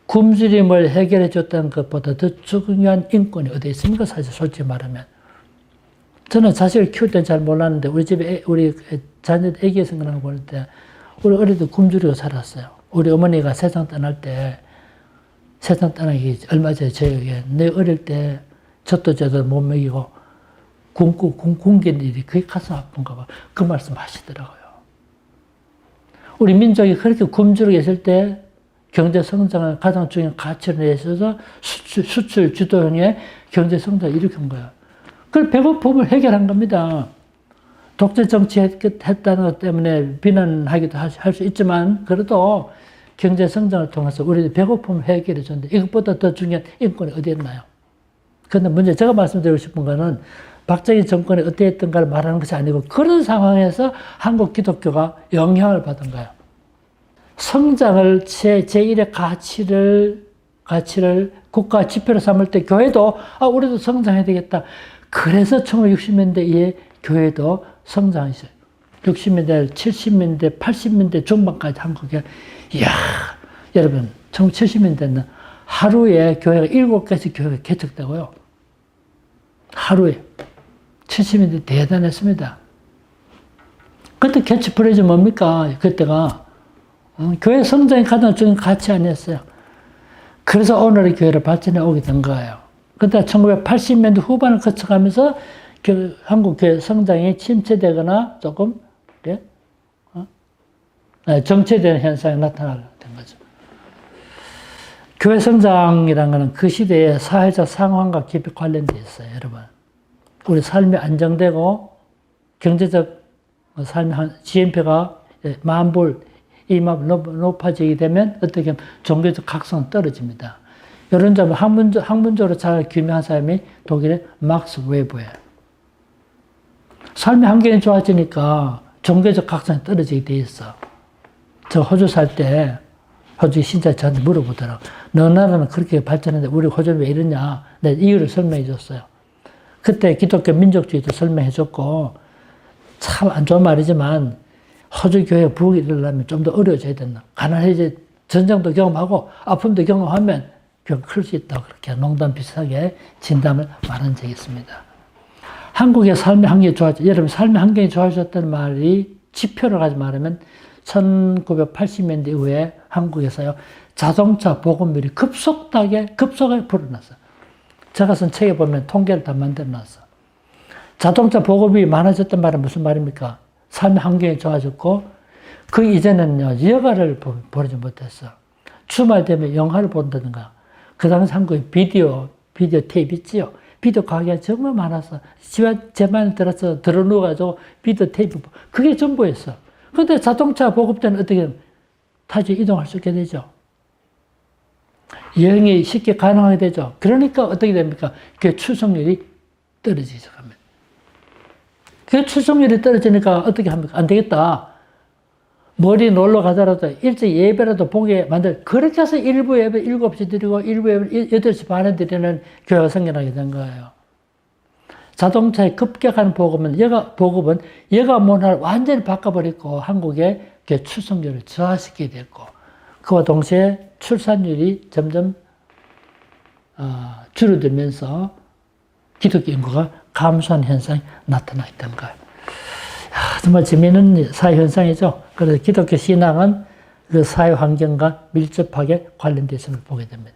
굶주림을 해결해 줬다는 것보다 더 중요한 인권이 어디 있습니까? 사실 솔직히 말하면. 저는 자식을 키울 때는 잘 몰랐는데 우리 집에 우리 자녀 애기 생각나는 거 볼 때 우리 어릴 때 굶주리고 살았어요. 우리 어머니가 세상 떠날 때 세상 떠나기 얼마 전에 저에게 내 어릴 때 젖도 못 먹이고 굶긴 일이 그게 가슴 아픈가 봐. 그 말씀 하시더라고요. 우리 민족이 그렇게 굶주리고 있을 때 경제 성장을 가장 중요한 가치로 내세워서 수출 주도형의 경제 성장을 일으킨 거예요. 그걸 배고픔을 해결한 겁니다. 독재 정치 했다는 것 때문에 비난하기도 할 수 있지만 그래도 경제 성장을 통해서 우리 배고픔을 해결해 줬는데 이것보다 더 중요한 인권이 어디 있나요? 그런데 문제 제가 말씀드리고 싶은 거는 박정희 정권이 어떻게 했던가를 말하는 것이 아니고 그런 상황에서 한국 기독교가 영향을 받은 거예요. 성장을 제1의 가치를 국가 지표로 삼을 때 교회도 우리도 성장해야 되겠다. 그래서 1960년대 이에 교회도 성장했어요. 60년대, 70년대, 80년대 중반까지 한국에 이야 여러분 1970년대는 하루에 교회가 7개씩 교회가 개척되고요. 하루에 70년대 대단했습니다. 그때 캐치프레이즈 뭡니까? 그때가 교회 성장이 가장 중요한 가치 아니었어요. 그래서 오늘의 교회를 발전해 오게 된 거예요. 그때 1980년대 후반을 거쳐가면서 한국 교회 성장이 침체되거나 조금 정체되는 현상이 나타나게 된 거죠. 교회 성장이라는 것은 그 시대의 사회적 상황과 깊이 관련되어 있어요, 여러분. 우리 삶이 안정되고 경제적 삶의 GNP가 만불, 이만 높아지게 되면 어떻게 보면 종교적 각성은 떨어집니다. 이런 점을 학문적으로 잘 규명한 사람이 독일의 막스 웨버예요. 삶의 환경이 좋아지니까 종교적 각성이 떨어지게 돼 있어. 저 호주 살 때 호주 신자 저한테 물어보더라고. 너 나라는 그렇게 발전했는데 우리 호주는 왜 이러냐. 내가 이유를 설명해 줬어요. 그때 기독교 민족주의도 설명해 줬고 참 안 좋은 말이지만 호주 교회 부흥이 일어나면 좀 더 어려워져야 된다. 가난해져 전쟁도 경험하고 아픔도 경험하면 병 클 수 있다고 그렇게 농담 비슷하게 진담을 말한 적이 있습니다. 한국의 삶의 환경이 좋아졌죠. 여러분, 삶의 환경이 좋아졌다는 말이 지표를 가지고 말하면 1980년대 이후에 한국에서요, 자동차 보급률이 급속하게 불어났어. 제가 쓴 책에 보면 통계를 다 만들어 놨어. 자동차 보급이 많아졌단 말은 무슨 말입니까? 삶의 환경이 좋아졌고, 그 이전에는요, 여가를 보지 못했어. 주말 되면 영화를 본다든가, 그 당시 한국에 비디오 테이프 있지요? 비디오 가게가 정말 많았어. 제 방에 들어 누워가지고 비디오 테이프, 그게 전부였어. 근데 자동차 보급 때는 어떻게 타지 이동할 수 있게 되죠. 여행이 쉽게 가능하게 되죠. 그러니까 어떻게 됩니까? 그 출석률이 떨어지기 시작합니다. 그 출석률이 떨어지니까 어떻게 합니까? 안 되겠다. 머리 놀러 가더라도 일찍 예배라도 보게 만들, 그렇게 해서 일부 예배 7시 드리고 일부 예배 8시 반에 드리는 교회가 생겨나게 된 거예요. 자동차의 급격한 보급은 여가 문화를 완전히 바꿔버리고 한국의 출석률을 저하시키게 됐고, 그와 동시에 출산율이 점점 줄어들면서 기독교 인구가 감소한 현상이 나타나 있던 거예요. 정말 재미있는 사회 현상이죠. 그래서 기독교 신앙은 그 사회 환경과 밀접하게 관련되어 있음을 보게 됩니다.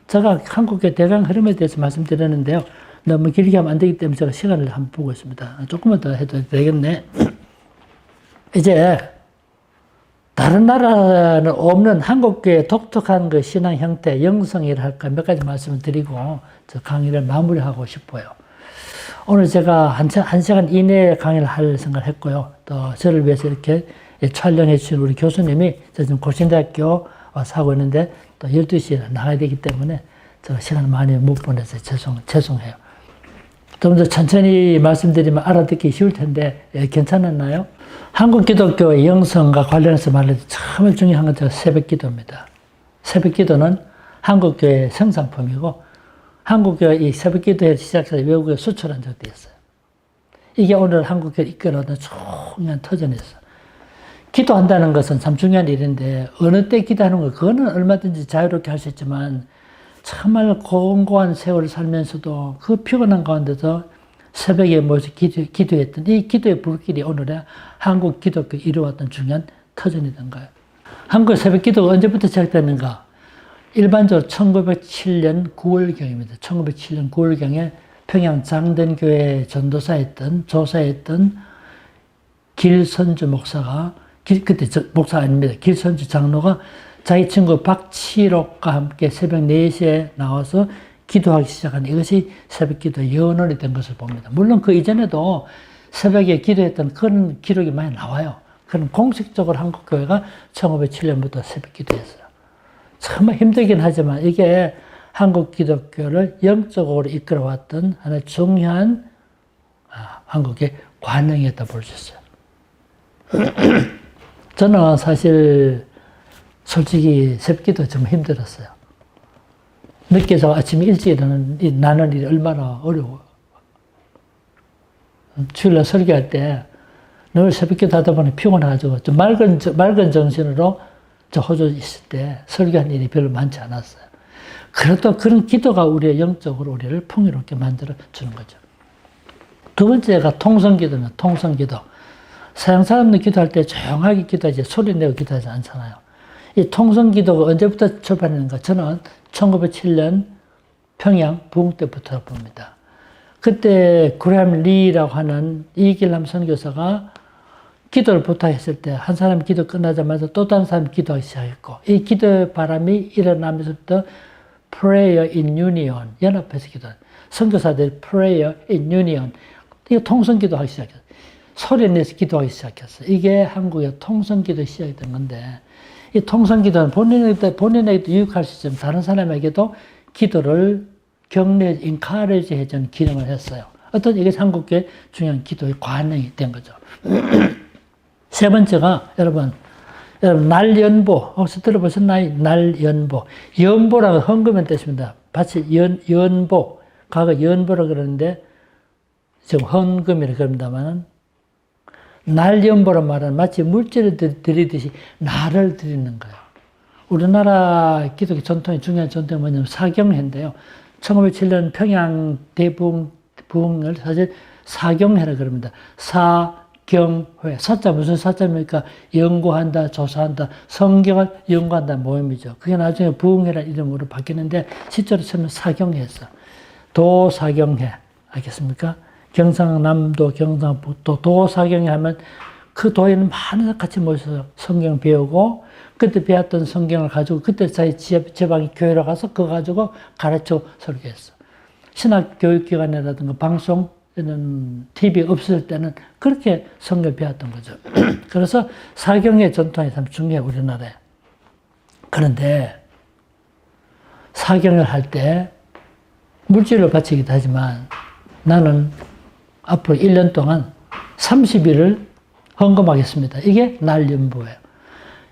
제가 한국의 대강 흐름에 대해서 말씀드렸는데요. 너무 길게 하면 안 되기 때문에 제가 시간을 한번 보고 있습니다. 조금만 더 해도 되겠네. 이제 다른 나라는 없는 한국교의 독특한 그 신앙 형태, 영성이라 할까 몇 가지 말씀을 드리고 저 강의를 마무리하고 싶어요. 오늘 제가 한 시간 이내에 강의를 할 생각을 했고요. 또 저를 위해서 이렇게 촬영해 주신 우리 교수님이 저 지금 고신대학교 와서 하고 있는데 또 12시에 나가야 되기 때문에 제가 시간을 많이 못 보내서 죄송해요. 좀 더 천천히 말씀드리면 알아듣기 쉬울 텐데 괜찮았나요? 한국 기독교의 영성과 관련해서 말해도 정말 중요한 건 새벽 기도입니다. 새벽 기도는 한국 교회의 생산품이고 한국 교회 이 새벽 기도에 시작해서 외국에 수출한 적도 있어요. 이게 오늘 한국 교회 이끌어오는 중요한 터전이었어요. 기도한다는 것은 참 중요한 일인데 어느 때 기도하는 거 그거는 얼마든지 자유롭게 할 수 있지만 정말 공고한 세월을 살면서도 그 피곤한 가운데서 새벽에 모여서 기도했던 이 기도의 불길이 오늘의 한국 기독교 이루어왔던 중요한 터전이 된 거예요. 한국 새벽 기도가 언제부터 시작됐는가? 일반적으로 1907년 9월경입니다. 1907년 9월경에 평양 장den교회 조사했던 길선주 목사가, 그때 목사 아닙니다. 길선주 장로가 자기 친구 박치록과 함께 새벽 4시에 나와서 기도하기 시작한 이것이 새벽 기도 연원이 된 것을 봅니다. 물론 그 이전에도 새벽에 기도했던 그런 기록이 많이 나와요. 그런 공식적으로 한국 교회가 1907년부터 새벽 기도했어요. 정말 힘들긴 하지만 이게 한국 기독교를 영적으로 이끌어왔던 하나의 중요한 한국의 관행이었다 볼 수 있어요. 저는 사실 솔직히 새벽기도 좀 힘들었어요. 늦게 자고 아침에 일찍 나는 일이 얼마나 어려워. 주일날 설교할 때 늘 새벽기도 하다 보니 피곤해가지고 좀 맑은 정신으로 저 호주에 있을 때 설교한 일이 별로 많지 않았어요. 그래도 그런 기도가 우리의 영적으로 우리를 풍요롭게 만들어 주는 거죠. 두 번째가 통성기도는 통성기도. 서양 사람들 기도할 때 조용하게 기도하지 소리 내고 기도하지 않잖아요. 이 통성기도가 언제부터 출발했는가? 저는 1907년 평양 부흥 때부터 봅니다. 그때 그레함 리라고 하는 이길람 선교사가 기도를 부탁했을 때 한 사람 기도 끝나자마자 또 다른 사람 기도하기 시작했고 이 기도의 바람이 일어나면서부터 Prayer in Union, 연합해서 기도. 선교사들이 Prayer in Union, 이거 통성기도하기 시작했어요. 소리 내서 기도하기 시작했어요. 이게 한국의 통성기도 시작이 된 건데 이 통성기도는 본인에게도 유익할 수 있지만 다른 사람에게도 기도를 격려, encourage 해주는 기능을 했어요. 어떤 이게 한국의 중요한 기도의 관행이 된 거죠. 세 번째가 여러분 날연보 혹시 들어보셨나요? 날연보. 연보라고 헌금의 뜻입니다. 마치 연보, 과거 연보라고 그러는데 지금 헌금이라고 그럽니다만 날연보란 말은 마치 물질을 드리듯이 나를 드리는 거예요. 우리나라 기독교 전통의 중요한 전통이 뭐냐면 사경회인데요. 1907년 평양 대부흥을 사실 사경회라 그럽니다. 사경회. 사자 무슨 사자입니까? 연구한다, 조사한다, 성경을 연구한다 모임이죠. 그게 나중에 부흥회라는 이름으로 바뀌는데 실제로 처음에 사경회였어. 도사경회. 알겠습니까? 경상남도, 경상북도 도사경회 하면 그 도에는 많은 사람 같이 모여서 성경 배우고 그때 배웠던 성경을 가지고 그때 자기 지방의 교회로 가서 그거 가지고 가르쳐 설교했어. 신학 교육기관이라든가 방송, TV 없을 때는 그렇게 성경 배웠던 거죠. 그래서 사경의 전통이 참 중요해, 우리나라에. 그런데 사경을 할 때 물질을 바치기도 하지만 나는 앞으로 1년 동안 30일을 헌금하겠습니다. 이게 날연보예요.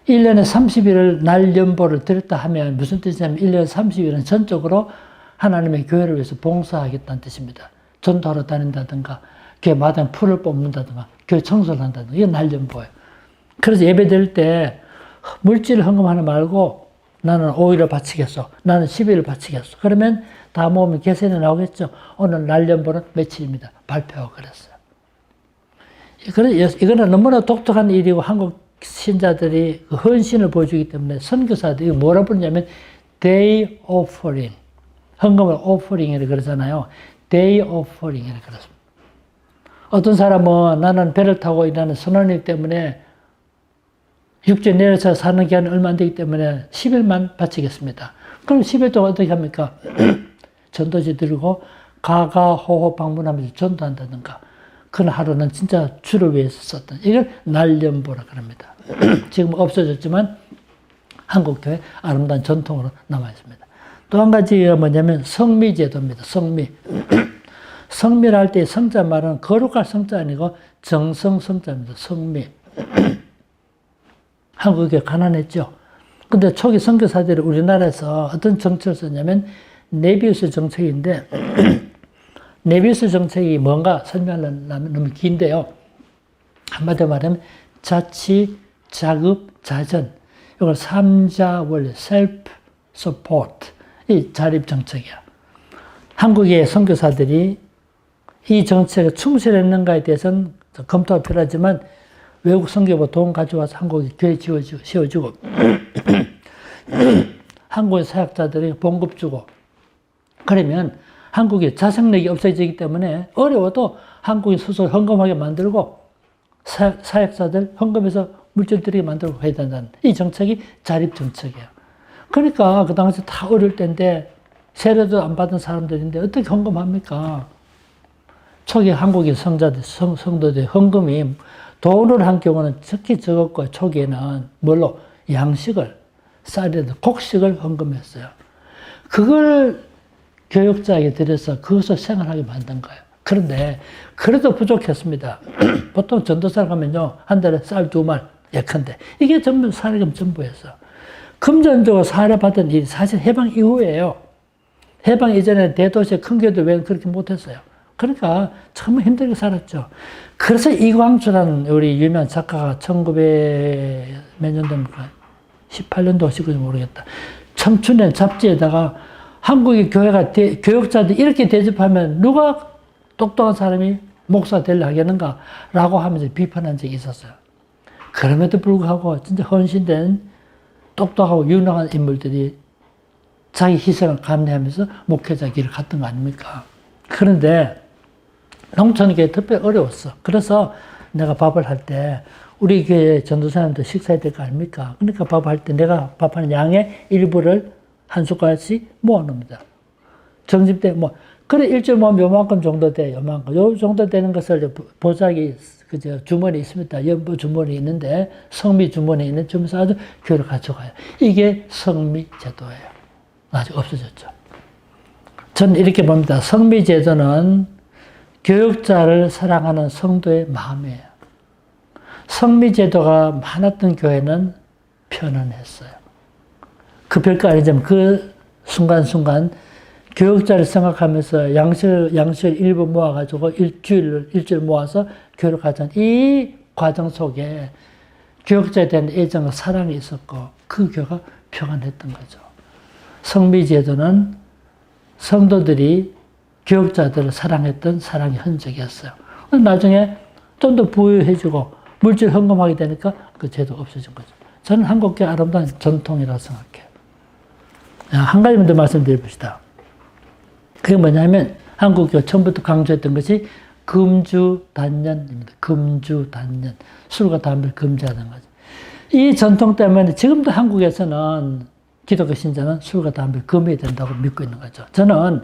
1년에 30일을 날연보를 드렸다 하면 무슨 뜻이냐면 1년에 30일은 전적으로 하나님의 교회를 위해서 봉사하겠다는 뜻입니다. 전도하러 다닌다든가 교회 마당에 풀을 뽑는다든가 교회 청소를 한다든가 이게 날연보예요. 그래서 예배 드릴 때 물질 헌금하지 말고 나는 5일을 바치겠어. 나는 10일을 바치겠어. 그러면 다 모으면 계산이 나오겠죠. 오늘 날연보는 며칠입니다. 발표하고 그랬어요. 이거는 너무나 독특한 일이고 한국 신자들이 그 헌신을 보여주기 때문에 선교사들이 뭐라 부르냐면 day offering. 헌금을 offering이라고 그러잖아요. day offering이라고 그렇습니다. 어떤 사람은 나는 배를 타고 일하는 선원이기 때문에 육지에 내려서 사는 기간이 얼마 안 되기 때문에 10일만 바치겠습니다. 그럼 10일 동안 어떻게 합니까? 전도지 들고 가가호호 방문하면서 전도한다든가 그런 하루는 진짜 주를 위해서 썼던 이걸 날연보라 그럽니다. 지금 없어졌지만 한국교회 아름다운 전통으로 남아있습니다. 또 한 가지가 뭐냐면 성미제도입니다. 성미. 성미를 할 때 성자 말은 거룩할 성자 아니고 정성성자입니다. 성미. 한국이 가난했죠. 근데 초기 선교사들이 우리나라에서 어떤 정책을 썼냐면 네비우스 정책인데 네비우스 정책이 뭔가 설명하려면 너무 긴데요. 한마디로 말하면 자치, 자급, 자전 이걸 3자 원리, self support 이 자립 정책이야. 한국의 선교사들이 이 정책에 충실했는가에 대해서는 검토가 필요하지만 외국 선교부 돈 가져와서 한국에 교회 지어주고 한국의 사역자들이 봉급 주고 그러면 한국의 자생력이 없어지기 때문에 어려워도 한국이 스스로 헌금하게 만들고 사역자들 헌금해서 물질 드리게 만들고 해야 된다는 이 정책이 자립 정책이에요. 그러니까 그 당시 다 어려울 때인데 세례도 안 받은 사람들인데 어떻게 헌금합니까? 초기 한국의 성도들의 헌금이 돈을 한 경우는 특히 적었고 초기에는 뭘로? 양식을, 쌀이라도 곡식을 헌금했어요. 그걸 교육자에게 드려서 그것을 생활하게 만든 거예요. 그런데 그래도 부족했습니다. 보통 전도사를 가면요 한 달에 쌀 2말 예컨대 이게 전부 사례금 전부였어. 금전적으로 사례받은 일이 사실 해방 이후예요. 해방 이전에 대도시의 큰 교회들 왜 그렇게 못했어요? 그러니까 정말 힘들게 살았죠. 그래서 이광주라는 우리 유명한 작가가 1900 몇 년도입니까? 18년도 19년도 모르겠다. 청춘의 잡지에다가 한국의 교회가 교육자들 이렇게 대접하면 누가 똑똑한 사람이 목사 되려 하겠는가? 라고 하면서 비판한 적이 있었어요. 그럼에도 불구하고 진짜 헌신된 똑똑하고 유능한 인물들이 자기 희생을 감내하면서 목회자 길을 갔던 거 아닙니까? 그런데 농촌교회 특별히 어려웠어. 그래서 내가 밥을 할 때 우리 교회 전도사님도 식사해야 될 거 아닙니까? 그러니까 밥을 할 때 내가 밥하는 양의 일부를 한 숟갈씩 모아놓습니다. 점심 때 그래 일주일 모으면 요만큼 정도 돼. 요만큼. 요 정도 되는 것을 보자기 주머니 있습니다. 연보 주머니 있는데 성미 주머니 있는 주면서 아주 교회를 가져가요. 이게 성미 제도예요. 아직 없어졌죠. 저는 이렇게 봅니다. 성미 제도는 교육자를 사랑하는 성도의 마음이에요. 성미 제도가 많았던 교회는 편안했어요. 그 별거 아니지만 그 순간순간 교육자를 생각하면서 양식을 일부 모아가지고 일주일 모아서 교회를 가자는 이 과정 속에 교육자에 대한 애정과 사랑이 있었고 그 교회가 평안했던 거죠. 성미제도는 성도들이 교역자들을 사랑했던 사랑의 흔적이었어요. 나중에 좀 더 부유해지고 물질 헌금하게 되니까 그 제도가 없어진 거죠. 저는 한국교회 아름다운 전통이라고 생각해요. 한 가지만 더 말씀드려봅시다. 그게 뭐냐면 한국교회 처음부터 강조했던 것이 금주단년입니다. 금주단년. 술과 담배를 금지하는 거죠. 이 전통 때문에 지금도 한국에서는 기독교 신자는 술과 담배를 금해야 된다고 믿고 있는 거죠. 저는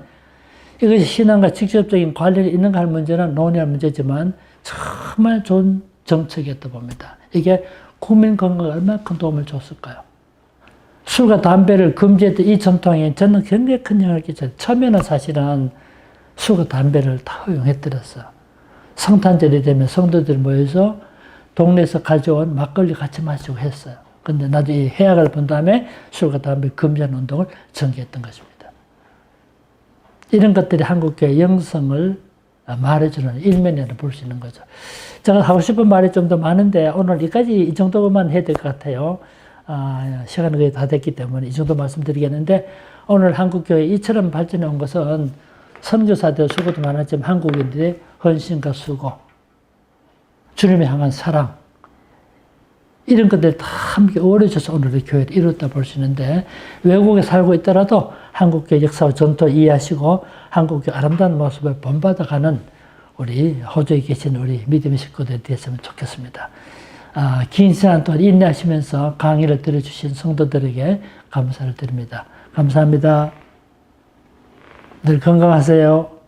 이것이 신앙과 직접적인 관련이 있는가 할 문제는 논의할 문제지만 정말 좋은 정책이었다 봅니다. 이게 국민 건강에 얼마나 큰 도움을 줬을까요? 술과 담배를 금지했던 이 전통에 저는 굉장히 큰 영향을 끼쳤어요. 처음에는 사실은 술과 담배를 다 허용해드렸어요. 성탄절이 되면 성도들이 모여서 동네에서 가져온 막걸리 같이 마시고 했어요. 근데 나도 이 해악을 본 다음에 술과 담배 금지하는 운동을 전개했던 것입니다. 이런 것들이 한국교회 영성을 말해주는 일면이라고 볼 수 있는 거죠. 제가 하고 싶은 말이 좀 더 많은데 오늘 이 정도만 해야 될 것 같아요. 시간이 거의 다 됐기 때문에 이 정도 말씀드리겠는데 오늘 한국교회 이처럼 발전해 온 것은 선교사들 수고도 많았지만 한국인들의 헌신과 수고, 주님을 향한 사랑 이런 것들이 다 함께 어우러져서 오늘의 교회를 이뤘다 볼 수 있는데 외국에 살고 있더라도 한국교회 역사와 전통을 이해하시고 한국교회 아름다운 모습을 본받아가는 우리 호주에 계신 우리 믿음의 식구들이 됐으면 좋겠습니다. 긴 시간 동안 인내하시면서 강의를 들어주신 성도들에게 감사를 드립니다. 감사합니다. 늘 건강하세요.